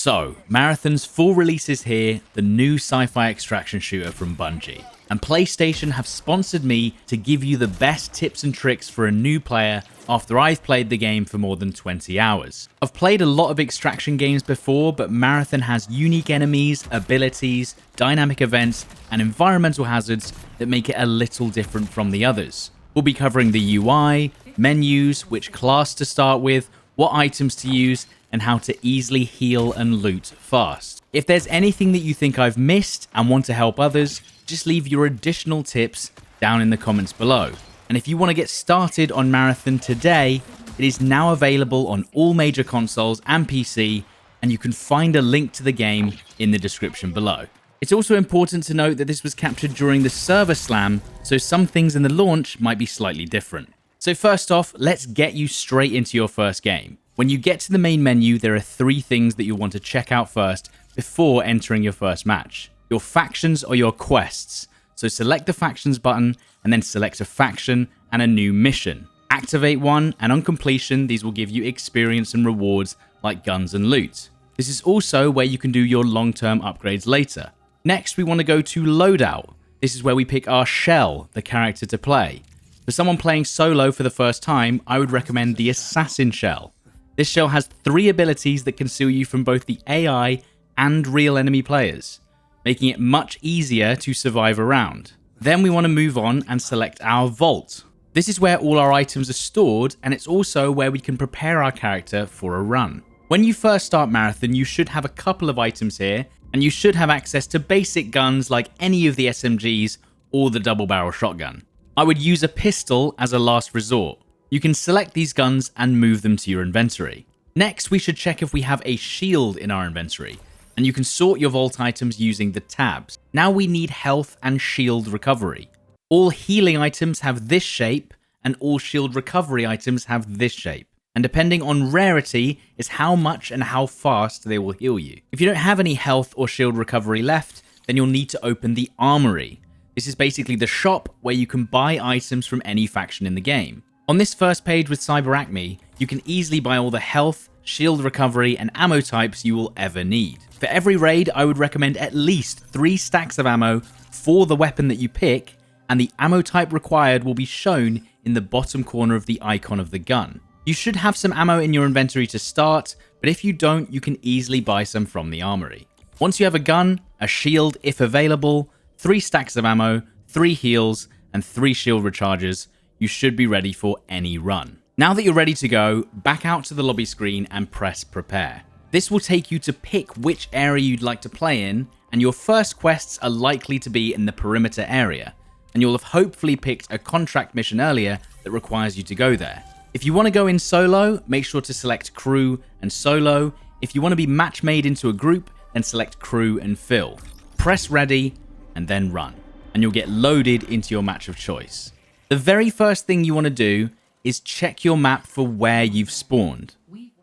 So, Marathon's full release is here, the new sci-fi extraction shooter from Bungie. And PlayStation have sponsored me to give you the best tips and tricks for a new player after I've played the game for more than 20 hours. I've played a lot of extraction games before, but Marathon has unique enemies, abilities, dynamic events, and environmental hazards that make it a little different from the others. We'll be covering the UI, menus, which class to start with, what items to use, and how to easily heal and loot fast. If there's anything that you think I've missed and want to help others, just leave your additional tips down in the comments below. And if you want to get started on Marathon today, it is now available on all major consoles and PC, and you can find a link to the game in the description below. It's also important to note that this was captured during the server slam, so some things in the launch might be slightly different. So first off, let's get you straight into your first game. When you get to the main menu, there are 3 things that you'll want to check out first before entering your first match. Your factions or your quests. So select the factions button and then select a faction and a new mission. Activate one, and on completion, these will give you experience and rewards like guns and loot. This is also where you can do your long-term upgrades later. Next, we want to go to loadout. This is where we pick our shell, the character to play. For someone playing solo for the first time, I would recommend the assassin shell. This shell has 3 abilities that conceal you from both the AI and real enemy players, making it much easier to survive a round. Then we want to move on and select our vault. This is where all our items are stored, and it's also where we can prepare our character for a run. When you first start Marathon, you should have a couple of items here, and you should have access to basic guns like any of the SMGs or the double barrel shotgun. I would use a pistol as a last resort. You can select these guns and move them to your inventory. Next, we should check if we have a shield in our inventory, and you can sort your vault items using the tabs. Now we need health and shield recovery. All healing items have this shape, and all shield recovery items have this shape. And depending on rarity is how much and how fast they will heal you. If you don't have any health or shield recovery left, then you'll need to open the armory. This is basically the shop where you can buy items from any faction in the game. On this first page with Cyber Acme, you can easily buy all the health, shield recovery, and ammo types you will ever need. For every raid, I would recommend at least 3 stacks of ammo for the weapon that you pick, and the ammo type required will be shown in the bottom corner of the icon of the gun. You should have some ammo in your inventory to start, but if you don't, you can easily buy some from the armory. Once you have a gun, a shield if available, 3 stacks of ammo, 3 heals, and 3 shield recharges, you should be ready for any run. Now that you're ready to go, back out to the lobby screen and press prepare. This will take you to pick which area you'd like to play in, and your first quests are likely to be in the perimeter area, and you'll have hopefully picked a contract mission earlier that requires you to go there. If you want to go in solo, make sure to select crew and solo. If you want to be match made into a group, then select crew and fill. Press ready and then run, and you'll get loaded into your match of choice. The very first thing you want to do is check your map for where you've spawned.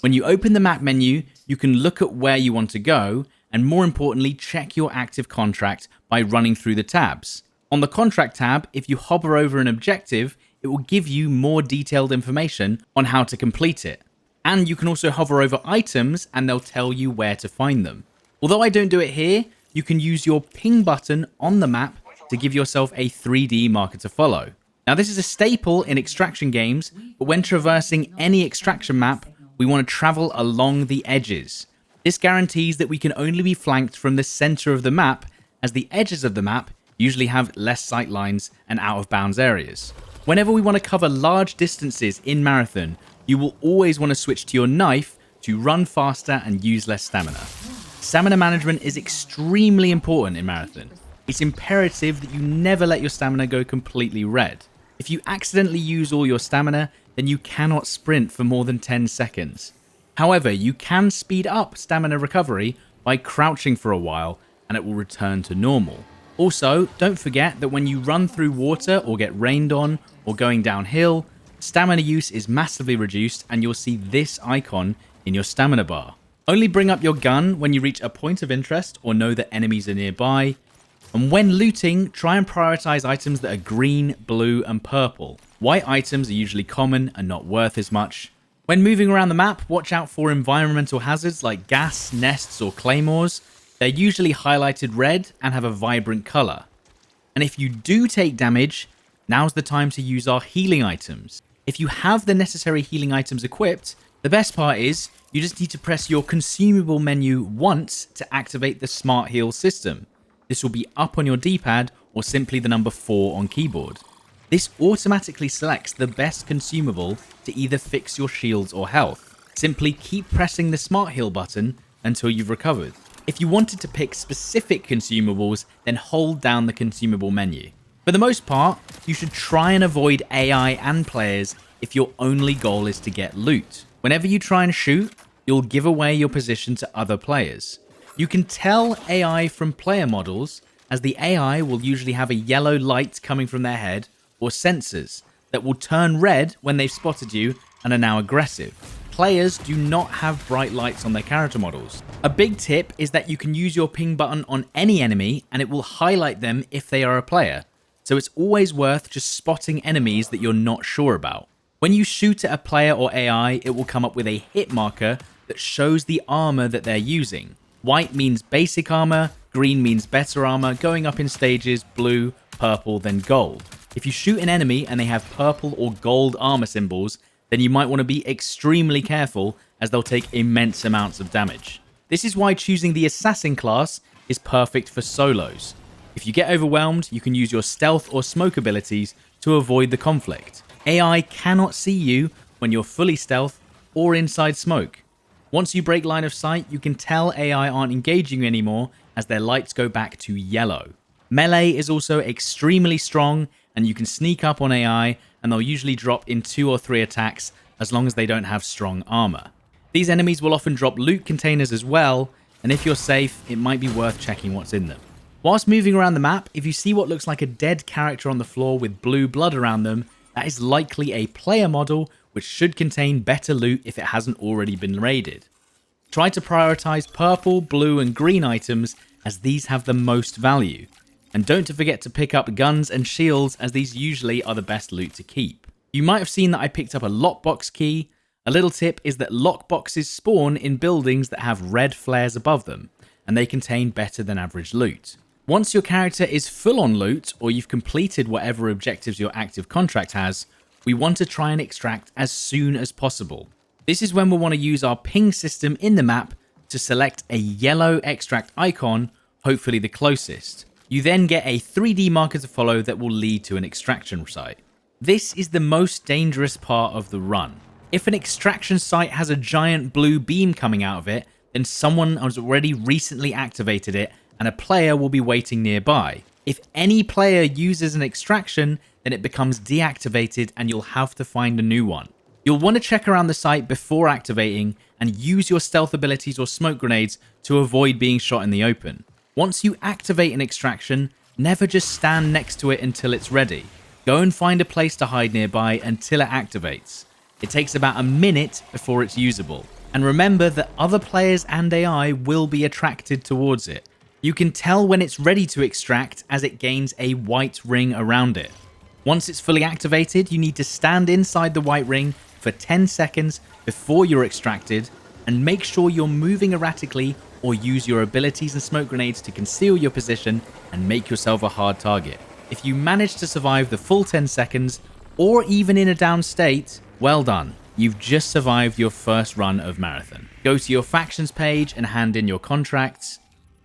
When you open the map menu, you can look at where you want to go, and more importantly, check your active contract by running through the tabs. On the contract tab, if you hover over an objective, it will give you more detailed information on how to complete it. And you can also hover over items and they'll tell you where to find them. Although I don't do it here, you can use your ping button on the map to give yourself a 3D marker to follow. Now this is a staple in extraction games, but when traversing any extraction map, we want to travel along the edges. This guarantees that we can only be flanked from the center of the map, as the edges of the map usually have less sight lines and out of bounds areas. Whenever we want to cover large distances in Marathon, you will always want to switch to your knife to run faster and use less stamina. Stamina management is extremely important in Marathon. It's imperative that you never let your stamina go completely red. If you accidentally use all your stamina, then you cannot sprint for more than 10 seconds. However, you can speed up stamina recovery by crouching for a while, and it will return to normal. Also, don't forget that when you run through water or get rained on or going downhill, stamina use is massively reduced, and you'll see this icon in your stamina bar. Only bring up your gun when you reach a point of interest or know that enemies are nearby. And when looting, try and prioritize items that are green, blue, and purple. White items are usually common and not worth as much. When moving around the map, watch out for environmental hazards like gas, nests, or claymores. They're usually highlighted red and have a vibrant color. And if you do take damage, now's the time to use our healing items. If you have the necessary healing items equipped, the best part is you just need to press your consumable menu once to activate the Smart Heal system. This will be up on your D-pad or simply the number 4 on keyboard. This automatically selects the best consumable to either fix your shields or health. Simply keep pressing the Smart Heal button until you've recovered. If you wanted to pick specific consumables, then hold down the consumable menu. For the most part, you should try and avoid AI and players if your only goal is to get loot. Whenever you try and shoot, you'll give away your position to other players. You can tell AI from player models, as the AI will usually have a yellow light coming from their head, or sensors that will turn red when they've spotted you and are now aggressive. Players do not have bright lights on their character models. A big tip is that you can use your ping button on any enemy and it will highlight them if they are a player. So it's always worth just spotting enemies that you're not sure about. When you shoot at a player or AI, it will come up with a hit marker that shows the armor that they're using. White means basic armor, green means better armor, going up in stages, blue, purple, then gold. If you shoot an enemy and they have purple or gold armor symbols, then you might want to be extremely careful as they'll take immense amounts of damage. This is why choosing the assassin class is perfect for solos. If you get overwhelmed, you can use your stealth or smoke abilities to avoid the conflict. AI cannot see you when you're fully stealth or inside smoke. Once you break line of sight, you can tell AI aren't engaging you anymore as their lights go back to yellow. Melee is also extremely strong, and you can sneak up on AI and they'll usually drop in 2 or 3 attacks as long as they don't have strong armor. These enemies will often drop loot containers as well, and if you're safe, it might be worth checking what's in them. Whilst moving around the map, if you see what looks like a dead character on the floor with blue blood around them, that is likely a player model which should contain better loot if it hasn't already been raided. Try to prioritize purple, blue and green items as these have the most value. And don't forget to pick up guns and shields as these usually are the best loot to keep. You might have seen that I picked up a lockbox key. A little tip is that lockboxes spawn in buildings that have red flares above them, and they contain better than average loot. Once your character is full on loot, or you've completed whatever objectives your active contract has, we want to try and extract as soon as possible. This is when we'll want to use our ping system in the map to select a yellow extract icon, hopefully the closest. You then get a 3D marker to follow that will lead to an extraction site. This is the most dangerous part of the run. If an extraction site has a giant blue beam coming out of it, then someone has already recently activated it and a player will be waiting nearby. If any player uses an extraction, then it becomes deactivated and you'll have to find a new one. You'll want to check around the site before activating and use your stealth abilities or smoke grenades to avoid being shot in the open. Once you activate an extraction, never just stand next to it until it's ready. Go and find a place to hide nearby until it activates. It takes about a minute before it's usable. And remember that other players and AI will be attracted towards it. You can tell when it's ready to extract as it gains a white ring around it. Once it's fully activated, you need to stand inside the white ring for 10 seconds before you're extracted and make sure you're moving erratically or use your abilities and smoke grenades to conceal your position and make yourself a hard target. If you manage to survive the full 10 seconds or even in a down state, well done. You've just survived your first run of Marathon. Go to your factions page and hand in your contracts.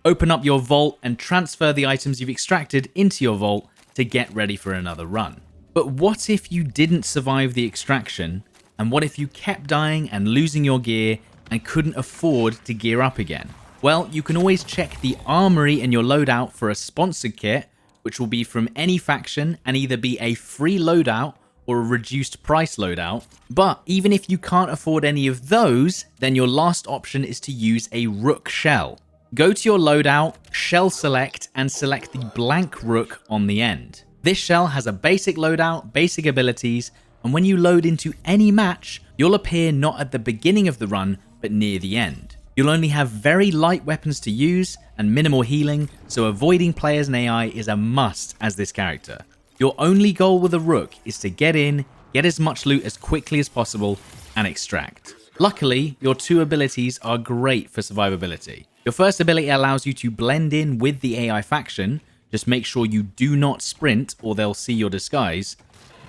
Open up your vault and transfer the items you've extracted into your vault to get ready for another run. But what if you didn't survive the extraction? And what if you kept dying and losing your gear and couldn't afford to gear up again? Well, you can always check the armory in your loadout for a sponsored kit, which will be from any faction and either be a free loadout or a reduced price loadout. But even if you can't afford any of those, then your last option is to use a Rook shell. Go to your loadout, shell select, and select the blank Rook on the end. This shell has a basic loadout, basic abilities, and when you load into any match, you'll appear not at the beginning of the run, but near the end. You'll only have very light weapons to use and minimal healing, so avoiding players and AI is a must as this character. Your only goal with a Rook is to get in, get as much loot as quickly as possible, and extract. Luckily, your two abilities are great for survivability. Your first ability allows you to blend in with the AI faction, just make sure you do not sprint or they'll see your disguise.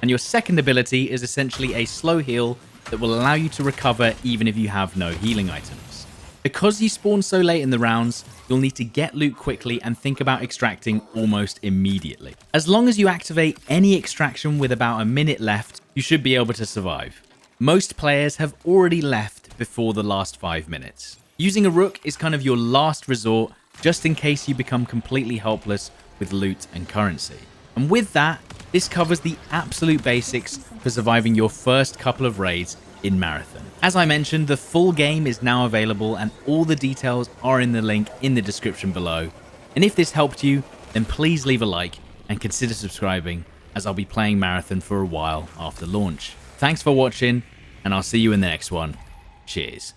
And your second ability is essentially a slow heal that will allow you to recover even if you have no healing items. Because you spawn so late in the rounds, you'll need to get loot quickly and think about extracting almost immediately. As long as you activate any extraction with about a minute left, you should be able to survive. Most players have already left before the last 5 minutes. Using a Rook is kind of your last resort, just in case you become completely helpless with loot and currency. And with that, this covers the absolute basics for surviving your first couple of raids in Marathon. As I mentioned, the full game is now available and all the details are in the link in the description below. And if this helped you, then please leave a like and consider subscribing, as I'll be playing Marathon for a while after launch. Thanks for watching, and I'll see you in the next one. Cheers.